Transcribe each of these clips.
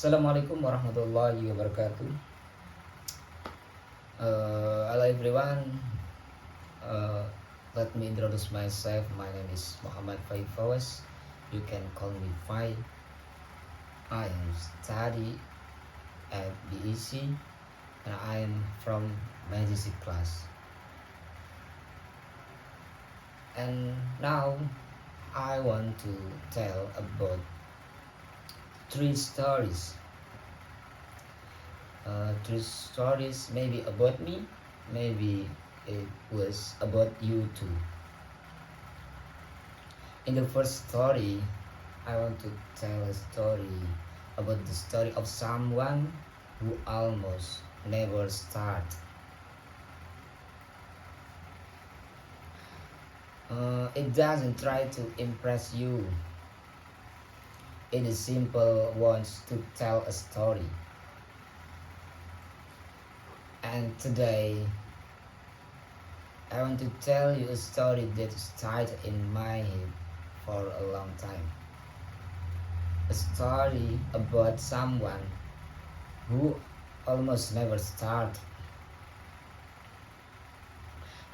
Assalamualaikum warahmatullahi wabarakatuh. Hello everyone. Uh, Let me introduce myself. My name is Muhammad Fai Fawaz. You can call me Fai. I am study at BEC and I am from Magic class. And now I want to tell about three stories. Three stories maybe about me, maybe it was about you too. In the first story, I want to tell a story about the story of someone who almost never start. It doesn't try to impress you. It is simple wants to tell a story. And today I want to tell you a story that started in my head for a long time. A story about someone who almost never start.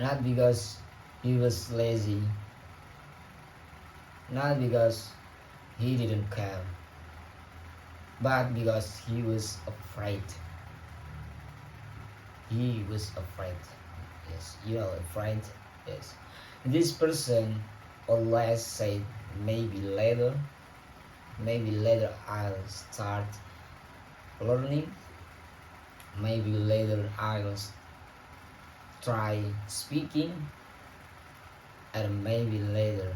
Not because he was lazy, not because he didn't care, but because he was afraid. He was afraid. Yes, you know, afraid. Yes. This person always said, maybe later I'll start learning, maybe later I'll try speaking, and maybe later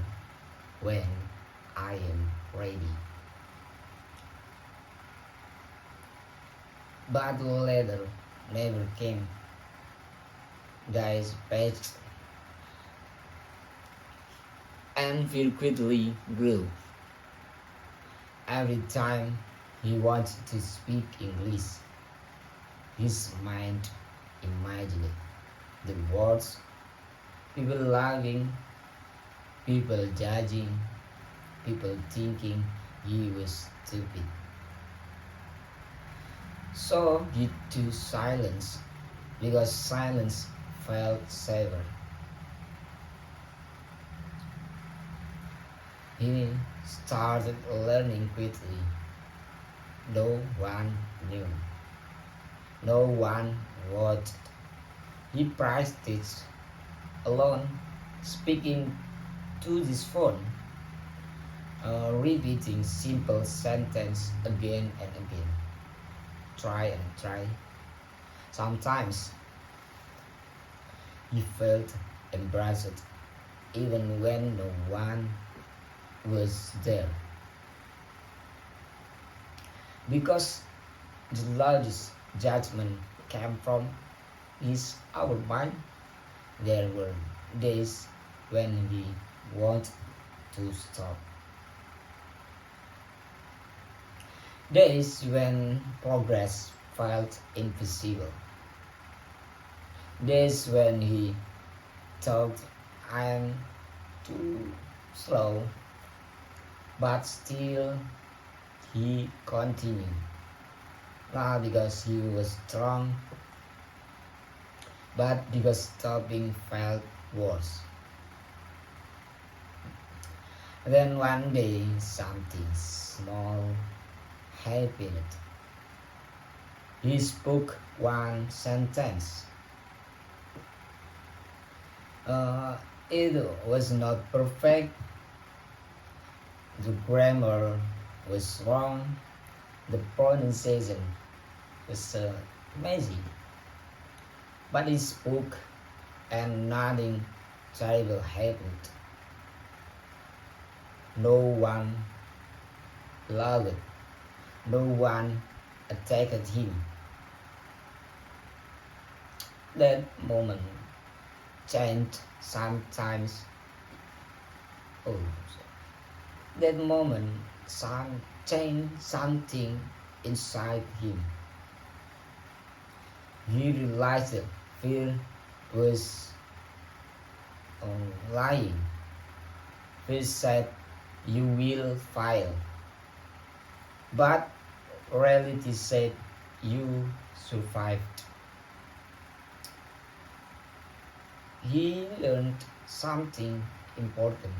when I am ready. But later never came. Guys patched and fear quickly grew. Every time he wanted to speak English, his mind imagined the words, people laughing, people judging, people thinking he was stupid. So he chose silence because silence felt safer. He started learning quickly. No one knew. No one watched. He practiced alone, speaking to this phone, repeating simple sentence again and again. Try and try. Sometimes he felt embarrassed even when no one was there. Because the largest judgment came from his our mind. There were days when he wanted to stop. Days when progress felt invisible. Days when he thought I'm too slow, but still he continued. Not because he was strong, but because stopping felt worse. Then one day something small happened. He spoke one sentence. It was not perfect. The grammar was wrong. The pronunciation was messy. But he spoke and nothing terrible happened. No one laughed. No one attacked him. That moment changed sometimes. Oh, that moment changed something inside him. He realized that fear was lying. Fear said you will fail. But reality said you survived. He learned something important.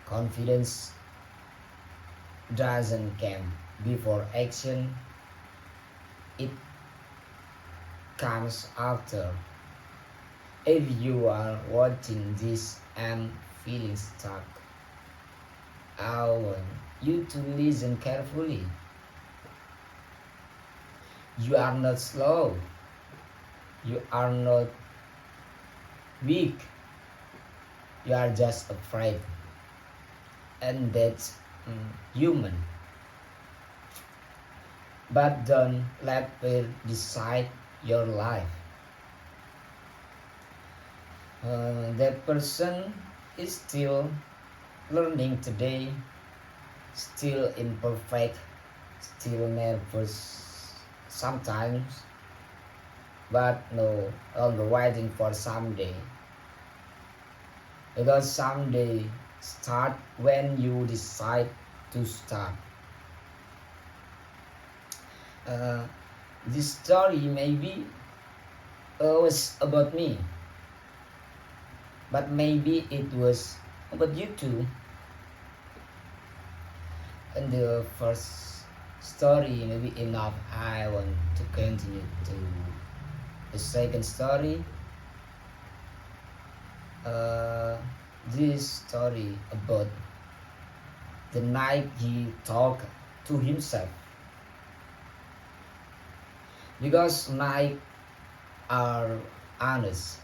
Confidence doesn't come before action, it comes after. If you are watching this and feeling stuck, I want you to listen carefully. You are not slow, you are not weak, you are just afraid, and that's human. But don't let fear decide your life. That person is still learning today, still imperfect, still nervous sometimes, but no longer waiting for someday. Because someday start when you decide to start. Uh, this story maybe was about me, but maybe it was about you too. And the first story maybe enough. I want to continue to the second story. Uh, this story about the night he talked to himself. Because night are honest.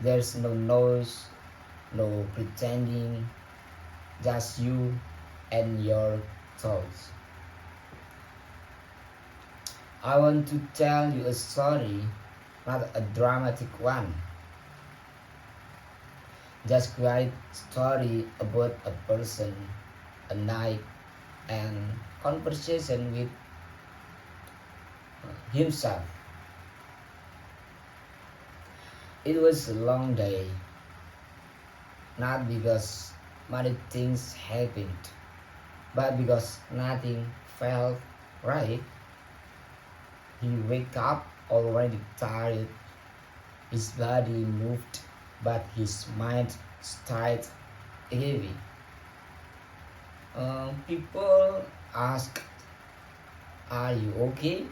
There's no noise, no pretending, just you and your thoughts. I want to tell you a story, not a dramatic one. Just quiet story about a person, a night, and conversation with himself. It was a long day, not because many things happened, but because nothing felt right. He wake up already tired, his body moved, but his mind stayed heavy. People ask, "Are you okay?"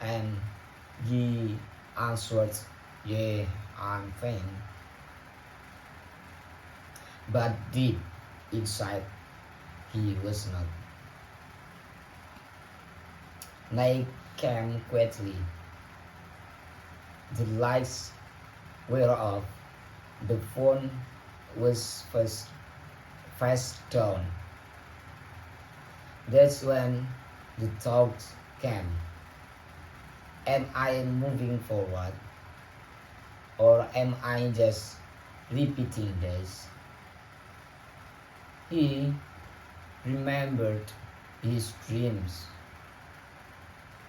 And he answered, "Yeah, I'm fine." But deep inside, he was not. Night came quietly. The lights were off. The phone was fast down. That's when the thought came. Am I moving forward? Or am I just repeating this? He remembered his dreams,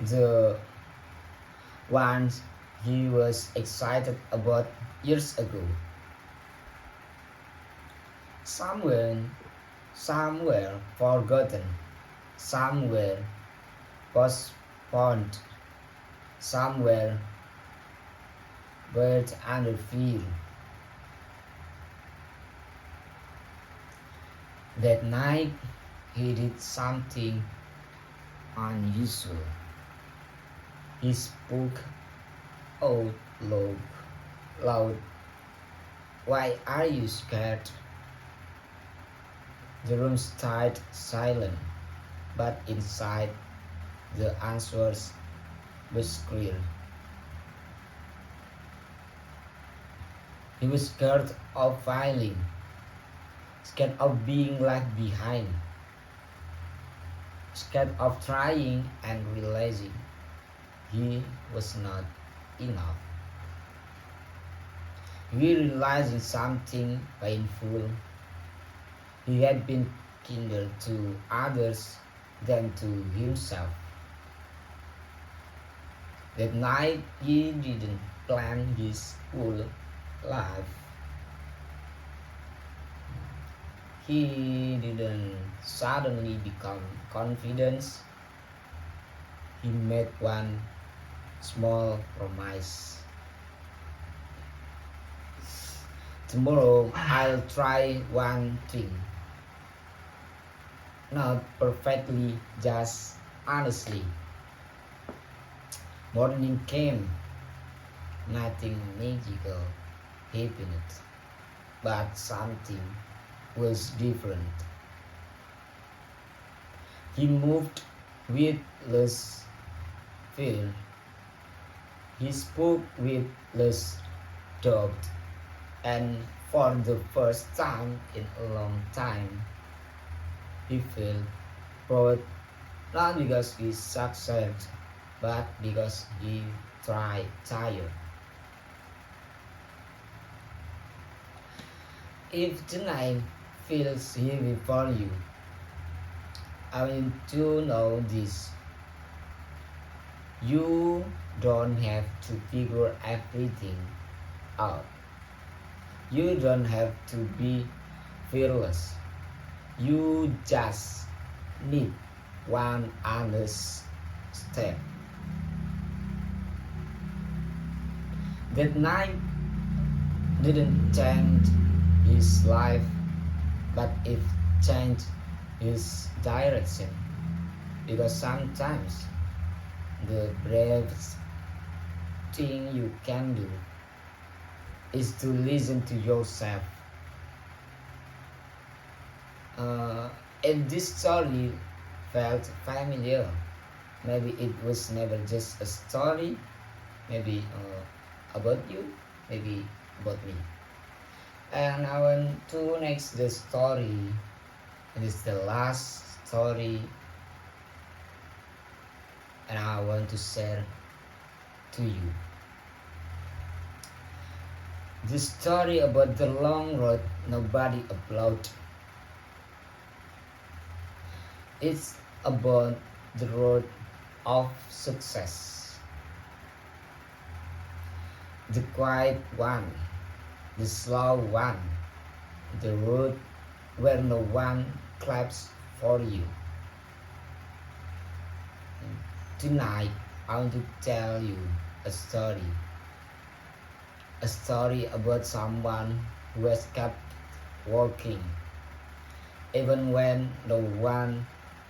the ones he was excited about years ago. Somewhere, somewhere forgotten, somewhere postponed, somewhere buried under fear. That night, he did something unusual. He spoke out loud. Why are you scared? The room stayed silent, but inside the answers was clear. He was scared of failing, scared of being left behind, scared of trying and realizing he was not enough. He realizing something painful. He had been kinder to others than to himself. That night he didn't plan his whole life. He didn't suddenly become confident. He made one small promise. Tomorrow I'll try one thing. Not perfectly, just honestly. Morning came, nothing magical happened, but something was different. He moved with less fear. He spoke with less doubt. And for the first time in a long time, he felt proud not because he succeeded, but because he tried tired. If tonight feels heavy for you, I want to know this. You don't have to figure everything out. You don't have to be fearless. You just need one honest step. That night didn't change his life, but it changed his direction. Because sometimes the bravest thing you can do is to listen to yourself. If this story felt familiar, maybe it was never just a story, maybe about you, maybe about me. And I want to next the story. It is the last story, and I want to share to you. The story about the long road nobody applauded. It's about the road of success. The quiet one, the slow one, the road where no one claps for you. Tonight, I want to tell you a story. A story about someone who has kept walking, even when no one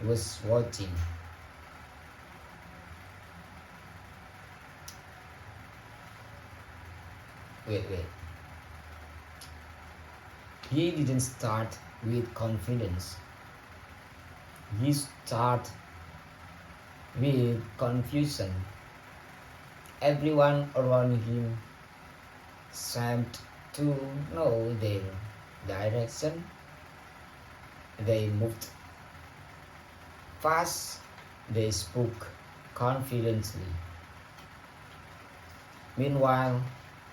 was watching. Wait. He didn't start with confidence. He started with confusion. Everyone around him seemed to know their direction. They moved fast, they spoke confidently. Meanwhile,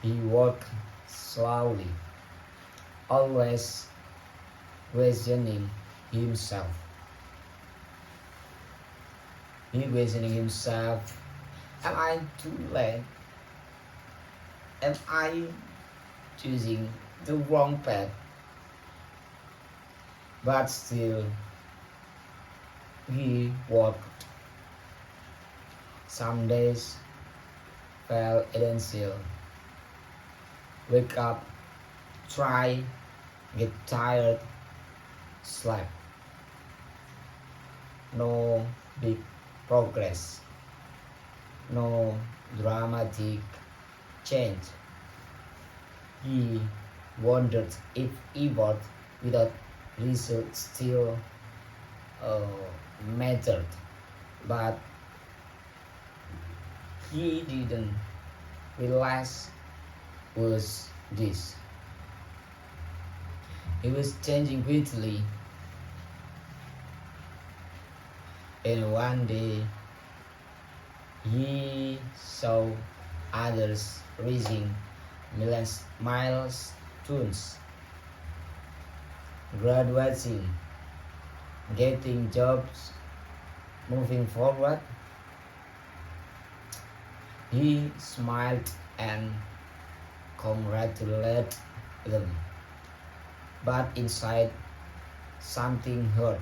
he walked slowly, always questioning himself. He questioning himself. Am I too late? Am I choosing the wrong path? But still, he walked. Some days felt essential. Wake up, try, get tired, sleep. No big progress. No dramatic change. He wondered if effort without result still mattered, but he didn't realize was this. He was changing quickly, and one day he saw others reaching milestones, graduating, getting jobs, moving forward. He smiled and congratulated them, but inside something hurt.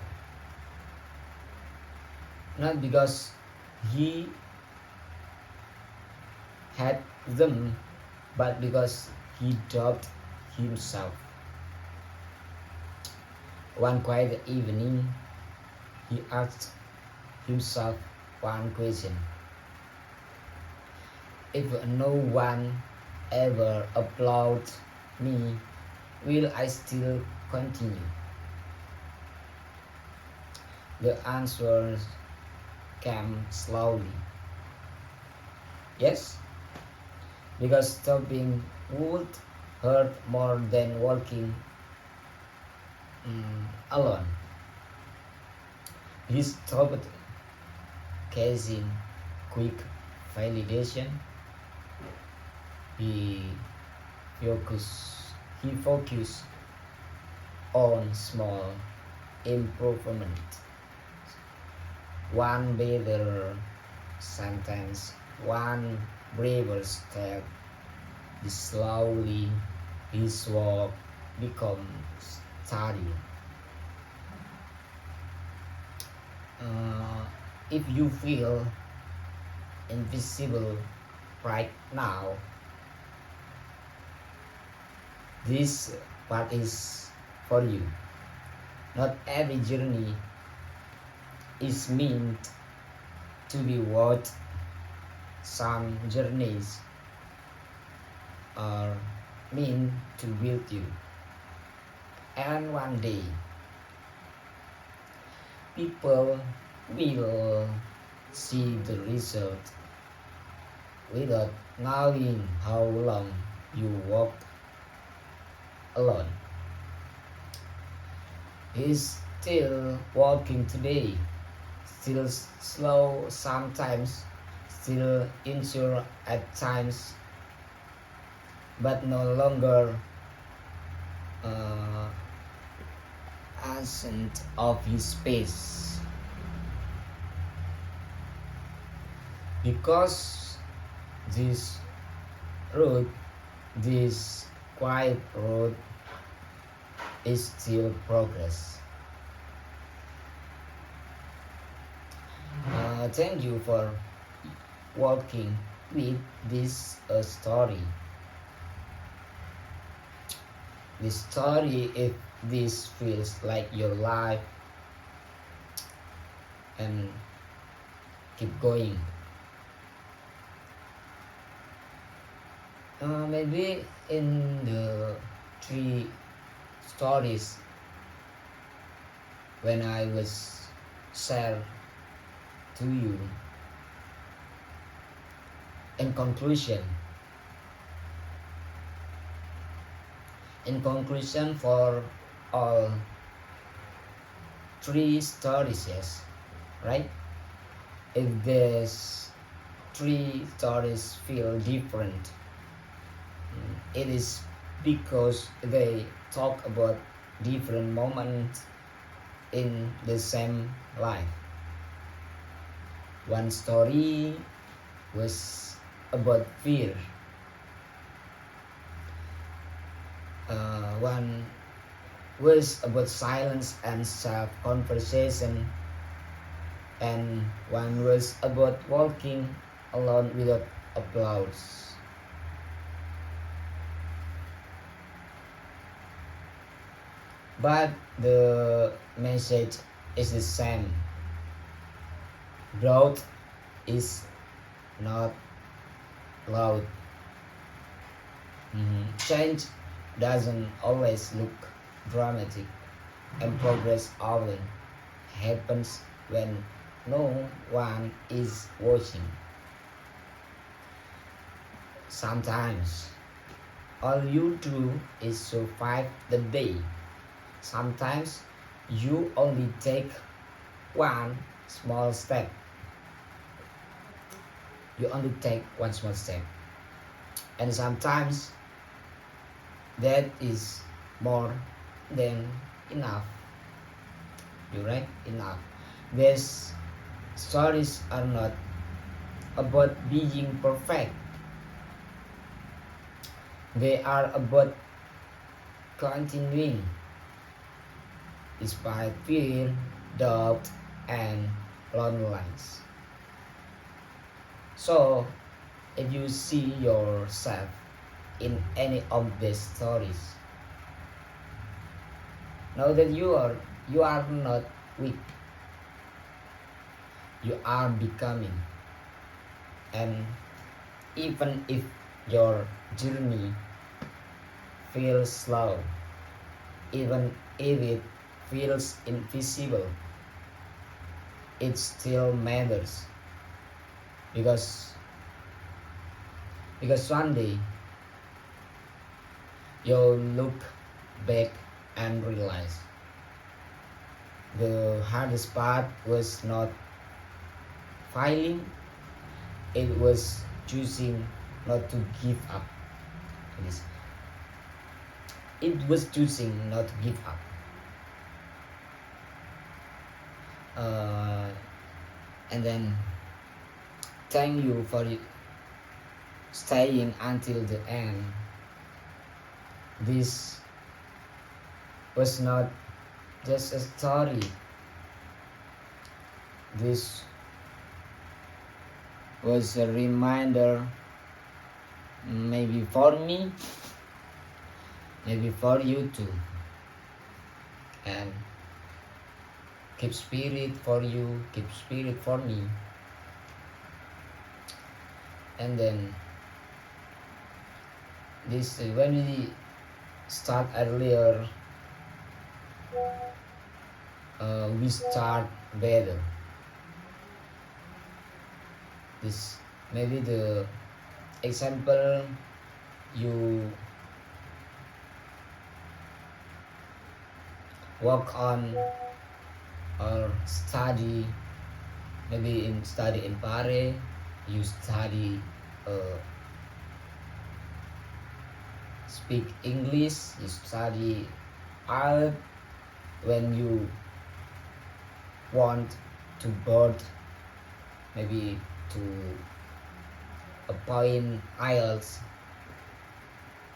Not because he had them, but because he doubted himself. One quiet evening, he asked himself one question: if no one ever applauds me, will I still continue? The answer came slowly: yes, because stopping would hurt more than walking alone. He stopped chasing quick validation. He focused on small improvement. One better sentence, one braver step. Slowly his walk becomes steady. If you feel invisible right now, this part is for you. Not every journey is meant to be watched. Some journeys are meant to build you. And one day, people will see the result without knowing how long you walked alone. He's still walking today, still slow sometimes, still unsure at times, but no longer absent of his pace. Because this road, this quiet road, is still progress. Thank you for walking with this story. This story, if this feels like your life, and keep going. Maybe in the 3 stories when I was share to you, in conclusion for all 3 stories, yes, right? If these 3 stories feel different, it is because they talk about different moments in the same life. One story was about fear. One was about silence and self-conversation, and one was about walking alone without applause. But the message is the same. Growth is not loud. Change doesn't always look dramatic, and progress often happens when no one is watching. Sometimes all you do is survive the day. Sometimes you only take one small step. You only take one small step. And sometimes that is more than enough. You're right? Enough. These stories are not about being perfect. They are about continuing. despite fear, doubt, and loneliness. So, if you see yourself in any of these stories, know that you are not weak. You are becoming, and even if your journey feels slow, even if it feels invisible, it still matters because one day you'll look back and realize the hardest part was not failing, it was choosing not to give up. It was choosing not to give up. And then thank you for staying until the end. This was not just a story. This was a reminder, maybe for me, maybe for you too. And keep spirit for you, keep spirit for me. And then this when we start earlier, we start better. This maybe the example you work on or study, maybe study in Paris, you study speak English, you study art. When you want to board, maybe to a point IELTS,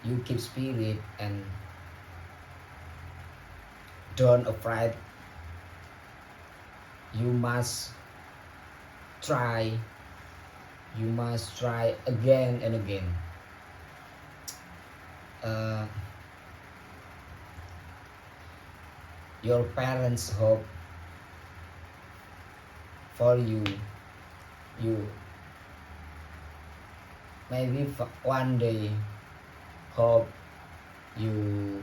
you keep spirit and don't afraid. You must try. You must try again and again. Your parents hope for you. You maybe one day hope you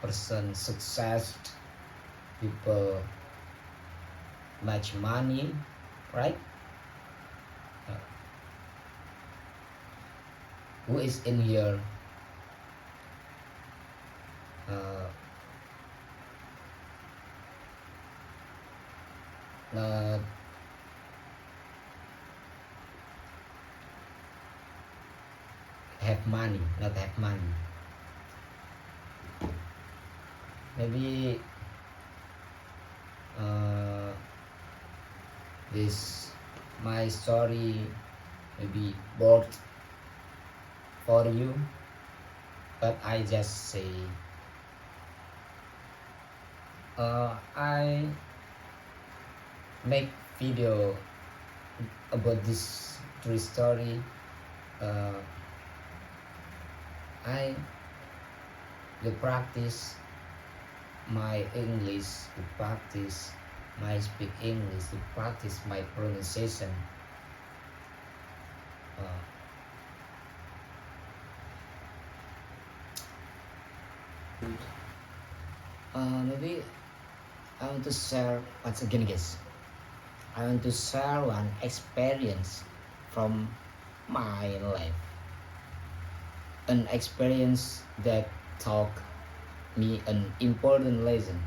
person success, people much money, right? Who is in here not have money, not have money. Maybe this my story maybe bored for you, but I just say I make video about this true story. I practice my English, to practice my speak English, to practice my pronunciation. Maybe I want to share once again, guys. I want to share one experience from my life, an experience that taught me an important lesson.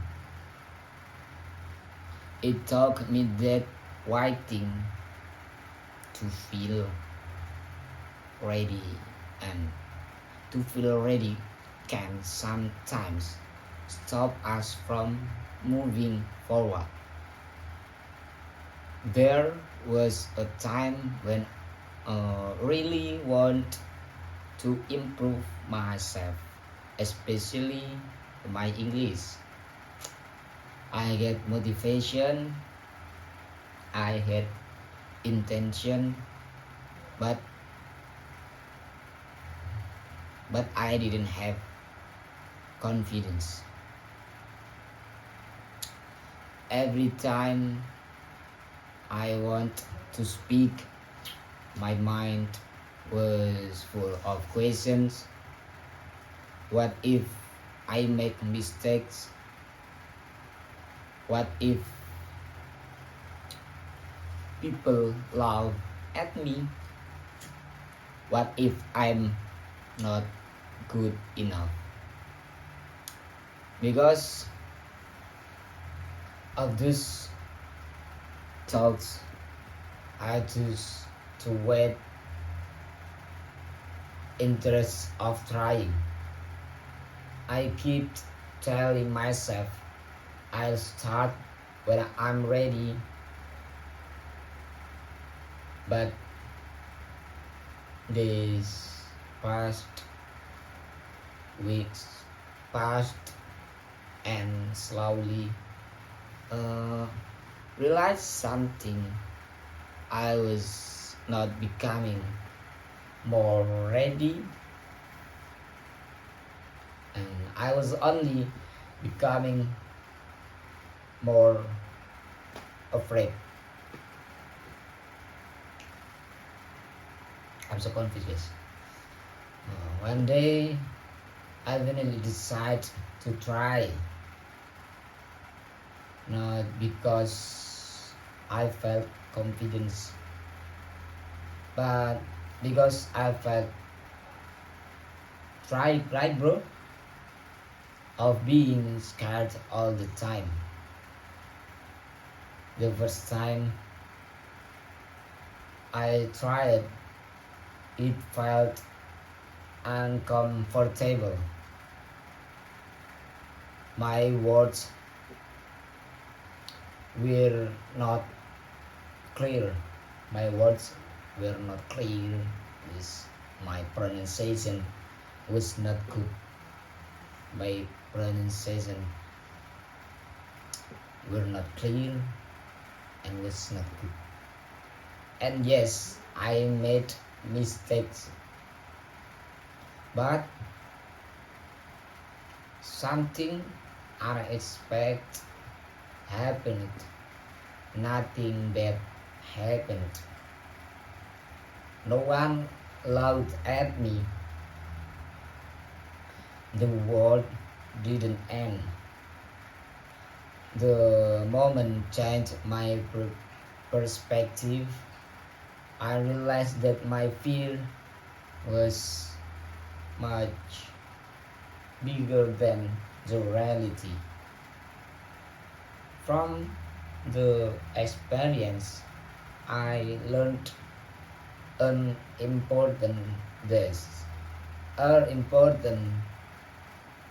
It taught me that waiting to feel ready and to feel ready can sometimes stop us from moving forward. There was a time when I really want to improve myself. especially my English. I get motivation, I had intention, but I didn't have confidence. Every time I want to speak, my mind was full of questions. What if I make mistakes? What if people laugh at me? What if I'm not good enough? Because of these thoughts, I choose to wait interest of trying. I keep telling myself I'll start when I'm ready, but days passed, weeks passed, and slowly realized something. I was not becoming more ready, and I was only becoming more afraid. I'm so confused, guys. One day, I finally decided to try, not because I felt confidence, but because I felt right, bro, of being scared all the time. The first time I tried, it felt uncomfortable. My words were not clear. My words were not clear. Is my pronunciation was not good. My pronunciation were not clear and was not good. And yes, I made mistakes. But something unexpected happened. Nothing bad happened. No one laughed at me. The world didn't end. The moment changed my perspective. I realized that my fear was much bigger than the reality. From the experience, I learned an important this. Important.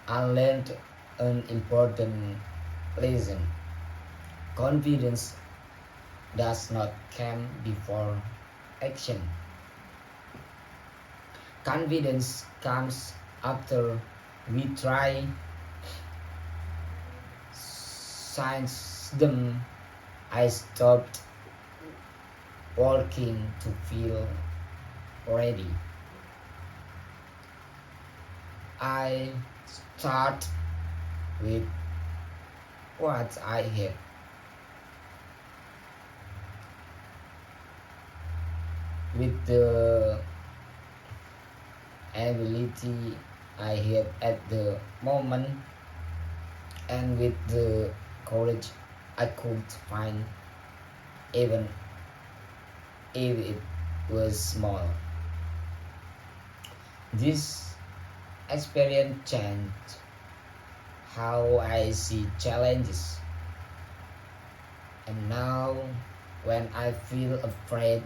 I learned an important lesson. Confidence does not come before action. Confidence comes after we try. Since then, I stopped working to feel ready. I start with what I have. With the ability I have at the moment, and with the courage I could find, even if it was small. This experience changed how I see challenges. And now, when I feel afraid,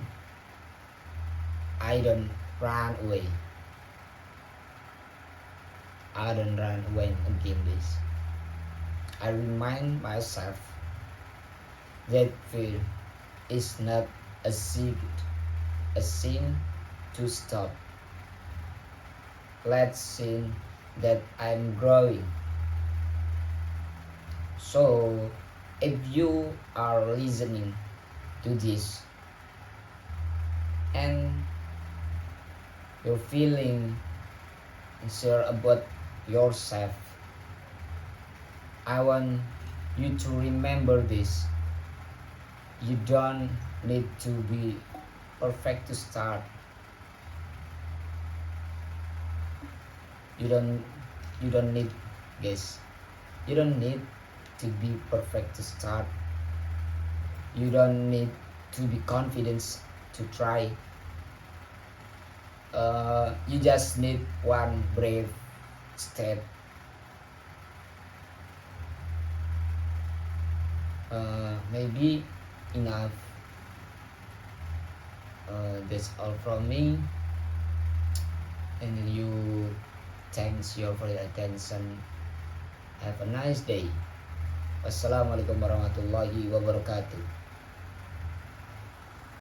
I don't run away. I don't run away again this. I remind myself that fear is not a sin to stop. Let sin that I'm growing. So if you are listening to this and you're feeling unsure about yourself, I want you to remember this. You don't need to be perfect to start. You don't need, guys. You don't need to be perfect to start. You don't need to be confident to try. You just need one brave step. Maybe enough. That's all from me. And you, thanks you for your attention. Have a nice day. Wassalamualaikum warahmatullahi wabarakatuh.